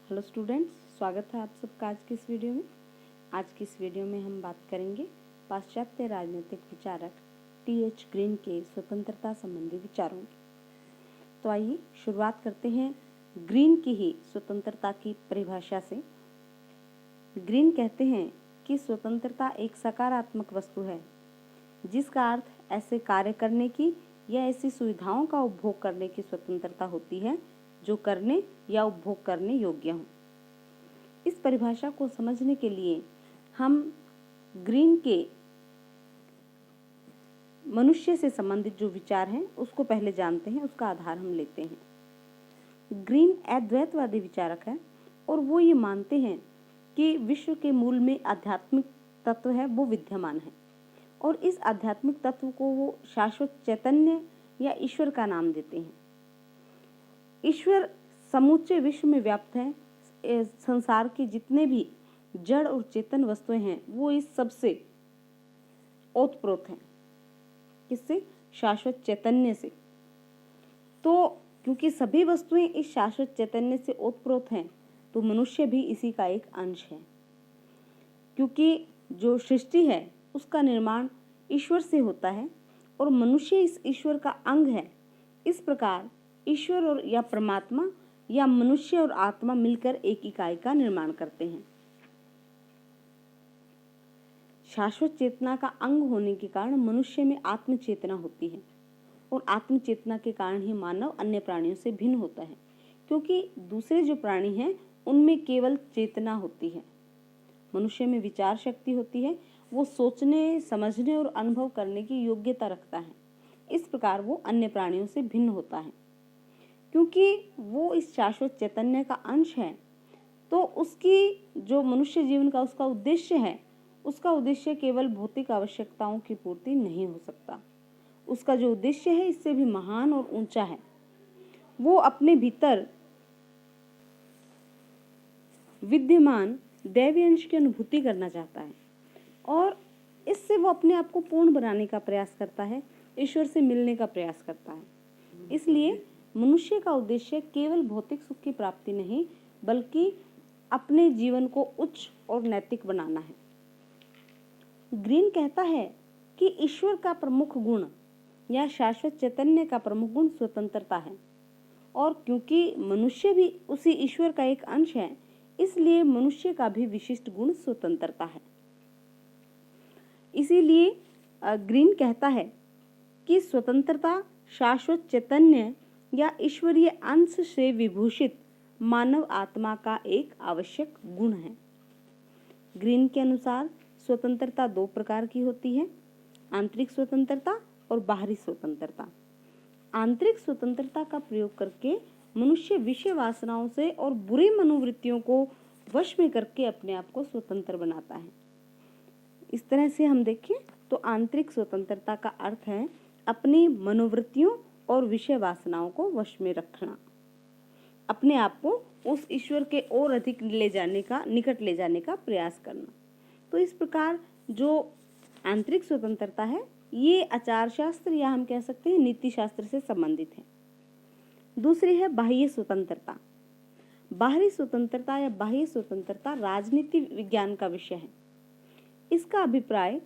Hello students, स्वागत है आप सबका आज की इस वीडियो में। आज की इस वीडियो में हम बात करेंगे पाश्चात्य राजनीतिक विचारक टी.एच. ग्रीन के स्वतंत्रता संबंधी विचारों की। तो आइए शुरुआत करते हैं ग्रीन की ही स्वतंत्रता की परिभाषा से। ग्रीन कहते हैं कि स्वतंत्रता एक सकारात्मक वस्तु है जिसका अर्थ ऐसे कार्य करने की या ऐसी सुविधाओं का उपभोग करने की स्वतंत्रता होती है जो करने या उपभोग करने योग्य हों। इस परिभाषा को समझने के लिए हम ग्रीन के मनुष्य से संबंधित जो विचार हैं उसको पहले जानते हैं, उसका आधार हम लेते हैं। ग्रीन अद्वैतवादी विचारक है और वो ये मानते हैं कि विश्व के मूल में आध्यात्मिक तत्व है, वो विद्यमान है और इस आध्यात्मिक तत्व को वो शाश्वत चैतन्य या ईश्वर का नाम देते हैं। ईश्वर समूचे विश्व में व्याप्त है। संसार के जितने भी जड़ और चेतन वस्तुएं हैं वो इस सबसे ओतप्रोत हैं। किससे? शाश्वत चैतन्य से। तो क्योंकि सभी वस्तुएं इस शाश्वत चैतन्य से ओतप्रोत हैं तो मनुष्य भी इसी का एक अंश है। क्योंकि जो सृष्टि है उसका निर्माण ईश्वर से होता है और मनुष्य इस ईश्वर का अंग है। इस प्रकार ईश्वर और या परमात्मा या मनुष्य और आत्मा मिलकर एक इकाई का निर्माण करते हैं। शाश्वत चेतना का अंग होने के कारण मनुष्य में आत्म चेतना होती है और आत्म चेतना के कारण ही मानव अन्य प्राणियों से भिन्न होता है, क्योंकि दूसरे जो प्राणी हैं उनमें केवल चेतना होती है। मनुष्य में विचार शक्ति होती है, वो सोचने, समझने और अनुभव करने की योग्यता रखता है। इस प्रकार वो अन्य प्राणियों से भिन्न होता है। क्योंकि वो इस शाश्वत चैतन्य का अंश है तो उसकी जो मनुष्य जीवन का उसका उद्देश्य है, उसका उद्देश्य केवल भौतिक आवश्यकताओं की पूर्ति नहीं हो सकता। उसका जो उद्देश्य है इससे भी महान और ऊंचा है। वो अपने भीतर विद्यमान दैवी अंश की अनुभूति करना चाहता है और इससे वो अपने आप को पूर्ण बनाने का प्रयास करता है, ईश्वर से मिलने का प्रयास करता है। इसलिए मनुष्य का उद्देश्य केवल भौतिक सुख की प्राप्ति नहीं बल्कि अपने जीवन को उच्च और नैतिक बनाना है। ग्रीन कहता है कि ईश्वर का प्रमुख गुण या शाश्वत चैतन्य का प्रमुख गुण स्वतंत्रता है और क्योंकि मनुष्य भी उसी ईश्वर का एक अंश है इसलिए मनुष्य का भी विशिष्ट गुण स्वतंत्रता है। इसीलिए ग्रीन कहता है कि स्वतंत्रता शाश्वत चैतन्य या ईश्वरीय अंश से विभूषित मानव आत्मा का एक आवश्यक गुण है। ग्रीन के अनुसार स्वतंत्रता दो प्रकार की होती है, आंतरिक स्वतंत्रता और बाहरी स्वतंत्रता। आंतरिक स्वतंत्रता का प्रयोग करके मनुष्य विषय वासनाओं से और बुरी मनोवृत्तियों को वश में करके अपने आप को स्वतंत्र बनाता है। इस तरह से हम देखें तो आंतरिक स्वतंत्रता का अर्थ है अपनी मनोवृत्तियों और विषय वासनाओं को वश में रखना, अपने आप को उस ईश्वर के और अधिक निकट ले जाने का प्रयास करना। तो इस प्रकार जो आंतरिक स्वतंत्रता है ये आचार शास्त्र या हम कह सकते हैं नीति शास्त्र से संबंधित है। दूसरी है बाह्य स्वतंत्रता। बाहरी स्वतंत्रता या बाह्य स्वतंत्रता राजनीति विज्ञान का विषय है। इसका अभिप्राय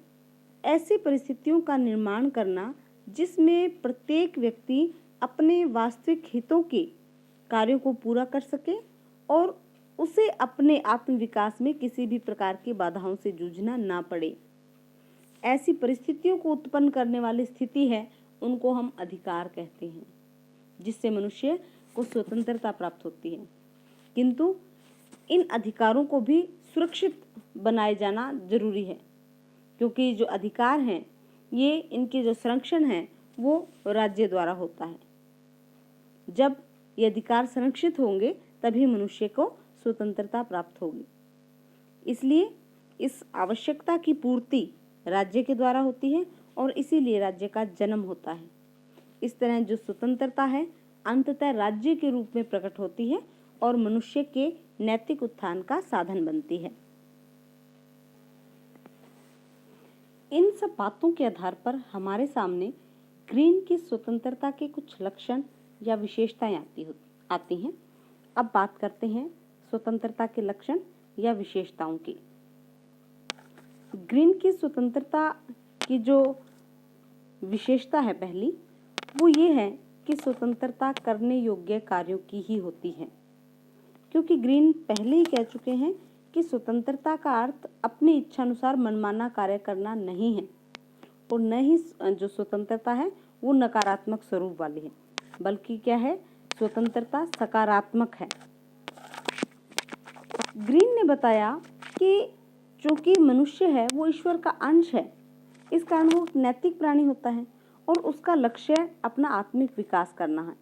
ऐसी परिस्थितियों का निर्माण करना जिसमें प्रत्येक व्यक्ति अपने वास्तविक हितों के कार्यों को पूरा कर सके और उसे अपने आत्मविकास में किसी भी प्रकार की बाधाओं से जूझना ना पड़े। ऐसी परिस्थितियों को उत्पन्न करने वाली स्थिति है उनको हम अधिकार कहते हैं, जिससे मनुष्य को स्वतंत्रता प्राप्त होती है। किंतु इन अधिकारों को भी सुरक्षित बनाए जाना जरूरी है, क्योंकि जो अधिकार हैं ये इनके जो संरक्षण है वो राज्य द्वारा होता है। जब ये अधिकार संरक्षित होंगे तभी मनुष्य को स्वतंत्रता प्राप्त होगी। इसलिए इस आवश्यकता की पूर्ति राज्य के द्वारा होती है और इसीलिए राज्य का जन्म होता है। इस तरह जो स्वतंत्रता है अंततः राज्य के रूप में प्रकट होती है और मनुष्य के नैतिक उत्थान का साधन बनती है। इन सब बातों के आधार पर हमारे सामने ग्रीन की स्वतंत्रता के कुछ लक्षण या विशेषताएं आती हैं। अब बात करते हैं स्वतंत्रता के लक्षण या विशेषताओं की। ग्रीन की स्वतंत्रता की जो विशेषता है पहली, वो ये है कि स्वतंत्रता करने योग्य कार्यों की ही होती है। क्योंकि ग्रीन पहले ही कह चुके हैं कि स्वतंत्रता का अर्थ अपनी इच्छानुसार मनमाना कार्य करना नहीं है, और न ही जो स्वतंत्रता है वो नकारात्मक स्वरूप वाली है, बल्कि क्या है, स्वतंत्रता सकारात्मक है। ग्रीन ने बताया कि चूंकि मनुष्य है वो ईश्वर का अंश है, इस कारण वो नैतिक प्राणी होता है और उसका लक्ष्य अपना आत्मिक विकास करना है।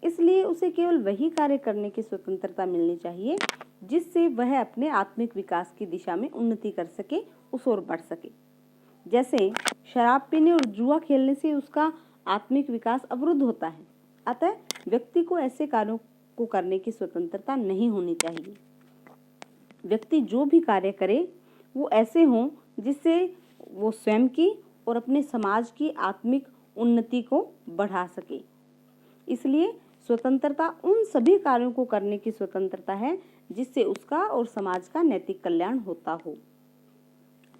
इसलिए उसे केवल वही कार्य करने की स्वतंत्रता मिलनी चाहिए जिससे वह अपने आत्मिक विकास की दिशा में उन्नति कर सके, उस ओर बढ़ सके। जैसे शराब पीने और जुआ खेलने से उसका आत्मिक विकास अवरुद्ध होता है, अतः व्यक्ति को ऐसे कार्यों को करने की स्वतंत्रता नहीं होनी चाहिए। व्यक्ति जो भी कार्य करे वो ऐसे हों जिससे वो स्वयं की और अपने समाज की आत्मिक उन्नति को बढ़ा सके। इसलिए स्वतंत्रता उन सभी कार्यों को करने की स्वतंत्रता है जिससे उसका और समाज का नैतिक कल्याण होता हो।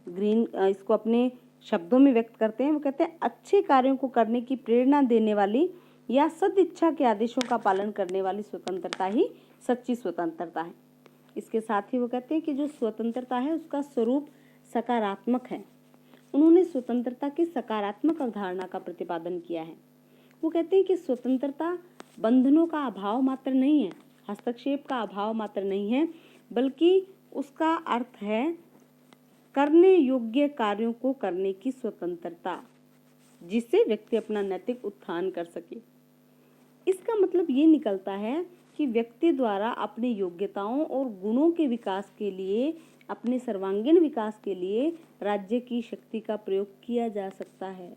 ग्रीन इसको अपने शब्दों में व्यक्त करते हैं। वो कहते हैं, अच्छे कार्यों को करने की प्रेरणा देने वाली या सदिच्छा के आदेशों का पालन करने वाली स्वतंत्रता ही सच्ची स्वतंत्रता है। इसके साथ ही वो कहते हैं कि जो स्वतंत्रता है उसका स्वरूप सकारात्मक है। उन्होंने स्वतंत्रता की सकारात्मक अवधारणा का प्रतिपादन किया है। वो कहते हैं कि स्वतंत्रता बंधनों का अभाव मात्र नहीं है, हस्तक्षेप का अभाव मात्र नहीं है, बल्कि उसका अर्थ है करने योग्य कार्यों को करने की स्वतंत्रता, जिससे व्यक्ति अपना नैतिक उत्थान कर सके। इसका मतलब ये निकलता है कि व्यक्ति द्वारा अपनी योग्यताओं और गुणों के विकास के लिए, अपने सर्वांगीण विकास के लिए राज्य की शक्ति का प्रयोग किया जा सकता है।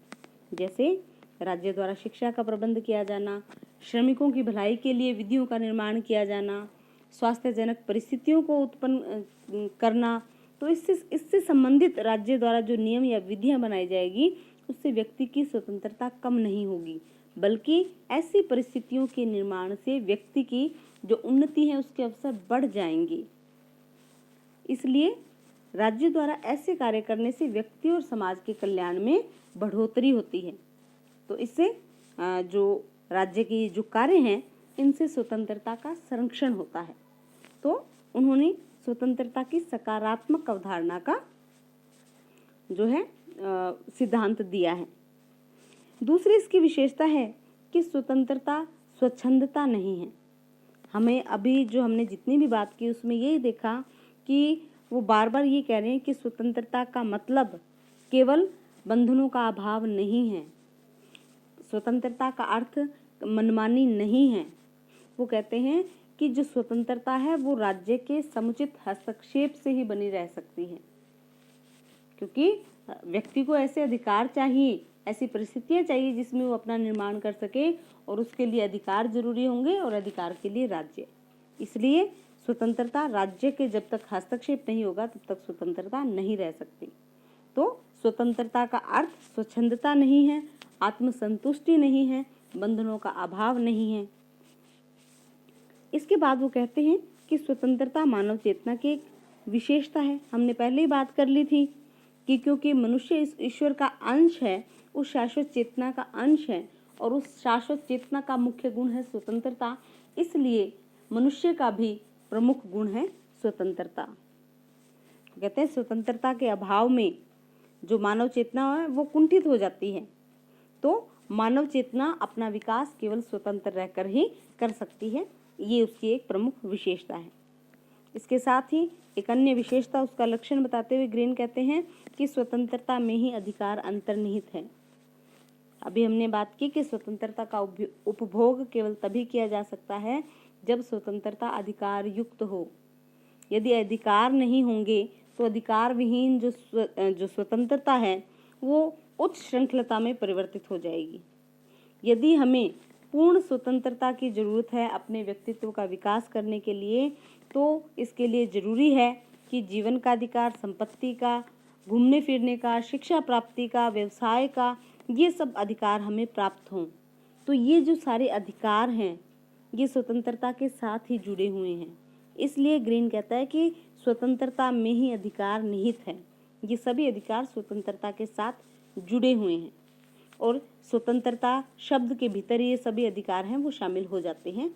जैसे राज्य द्वारा शिक्षा का प्रबंध किया जाना, श्रमिकों की भलाई के लिए विधियों का निर्माण किया जाना, स्वास्थ्यजनक परिस्थितियों को उत्पन्न करना। तो इससे संबंधित राज्य द्वारा जो नियम या विधियां बनाई जाएगी उससे व्यक्ति की स्वतंत्रता कम नहीं होगी, बल्कि ऐसी परिस्थितियों के निर्माण से व्यक्ति की जो उन्नति है उसके अवसर बढ़ जाएंगे। इसलिए राज्य द्वारा ऐसे कार्य करने से व्यक्ति और समाज के कल्याण में बढ़ोतरी होती है। तो इससे जो राज्य के जो कार्य हैं इनसे स्वतंत्रता का संरक्षण होता है। तो उन्होंने स्वतंत्रता की सकारात्मक अवधारणा का जो है सिद्धांत दिया है। दूसरी इसकी विशेषता है कि स्वतंत्रता स्वच्छंदता नहीं है। हमें अभी जो हमने जितनी भी बात की उसमें यही देखा कि वो बार बार ये कह रहे हैं कि स्वतंत्रता का मतलब केवल बंधनों का अभाव नहीं है, स्वतंत्रता का अर्थ मनमानी नहीं है। वो कहते हैं कि जो स्वतंत्रता है वो राज्य के समुचित हस्तक्षेप से ही बनी रह सकती है, क्योंकि व्यक्ति को ऐसे अधिकार चाहिए, ऐसी परिस्थितियां चाहिए जिसमें वो अपना निर्माण कर सके, और उसके लिए अधिकार जरूरी होंगे और अधिकार के लिए राज्य। इसलिए स्वतंत्रता राज्य के जब तक हस्तक्षेप नहीं होगा तब तक स्वतंत्रता नहीं रह सकती। तो स्वतंत्रता का अर्थ स्वच्छंदता नहीं है, आत्मसंतुष्टि नहीं है, बंधनों का अभाव नहीं है। इसके बाद वो कहते हैं कि स्वतंत्रता मानव चेतना की एक विशेषता है। हमने पहले ही बात कर ली थी कि क्योंकि मनुष्य इस ईश्वर का अंश है, उस शाश्वत चेतना का अंश है, और उस शाश्वत चेतना का मुख्य गुण है स्वतंत्रता, इसलिए मनुष्य का भी प्रमुख गुण है स्वतंत्रता। कहते हैं स्वतंत्रता के अभाव में जो मानव चेतना है वो कुंठित हो जाती है। तो मानव चेतना अपना विकास केवल स्वतंत्र रहकर ही कर सकती है, ये उसकी एक प्रमुख विशेषता है। इसके साथ ही एक अन्य विशेषता, उसका लक्षण बताते हुए ग्रीन कहते हैं कि स्वतंत्रता में ही अधिकार अंतर्निहित है। अभी हमने बात की कि स्वतंत्रता का उपभोग केवल तभी किया जा सकता है जब स्वतंत्रता अधिकार युक्त हो। यदि अधिकार नहीं होंगे तो अधिकार विहीन जो स्वतंत्रता है वो उच्च श्रृंखलता में परिवर्तित हो जाएगी। यदि हमें पूर्ण स्वतंत्रता की जरूरत है अपने व्यक्तित्व का विकास करने के लिए, तो इसके लिए जरूरी है कि जीवन का अधिकार, संपत्ति का, घूमने फिरने का, शिक्षा प्राप्ति का, व्यवसाय का, ये सब अधिकार हमें प्राप्त हों। तो ये जो सारे अधिकार हैं ये स्वतंत्रता के साथ ही जुड़े हुए हैं। इसलिए ग्रीन कहता है कि स्वतंत्रता में ही अधिकार निहित है। ये सभी अधिकार स्वतंत्रता के साथ जुड़े हुए हैं और स्वतंत्रता शब्द के भीतर ये सभी अधिकार हैं वो शामिल हो जाते हैं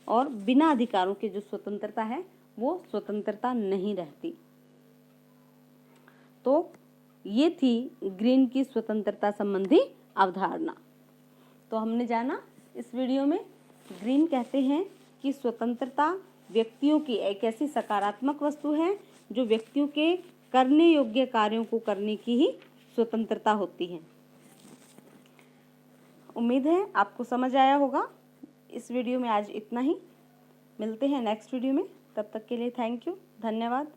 और बिना अधिकारों के जो स्वतंत्रता है वो स्वतंत्रता नहीं रहती। तो ये थी ग्रीन की स्वतंत्रता संबंधी अवधारणा। तो हमने जाना इस वीडियो में ग्रीन कहते हैं कि स्वतंत्रता व्यक्तियों की एक ऐसी सकारात्मक वस्तु है जो व्यक्तियों के करने योग्य कार्यों को करने की ही स्वतंत्रता होती है। उम्मीद है आपको समझ आया होगा। इस वीडियो में आज इतना ही। मिलते हैं नेक्स्ट वीडियो में। तब तक के लिए थैंक यू, धन्यवाद।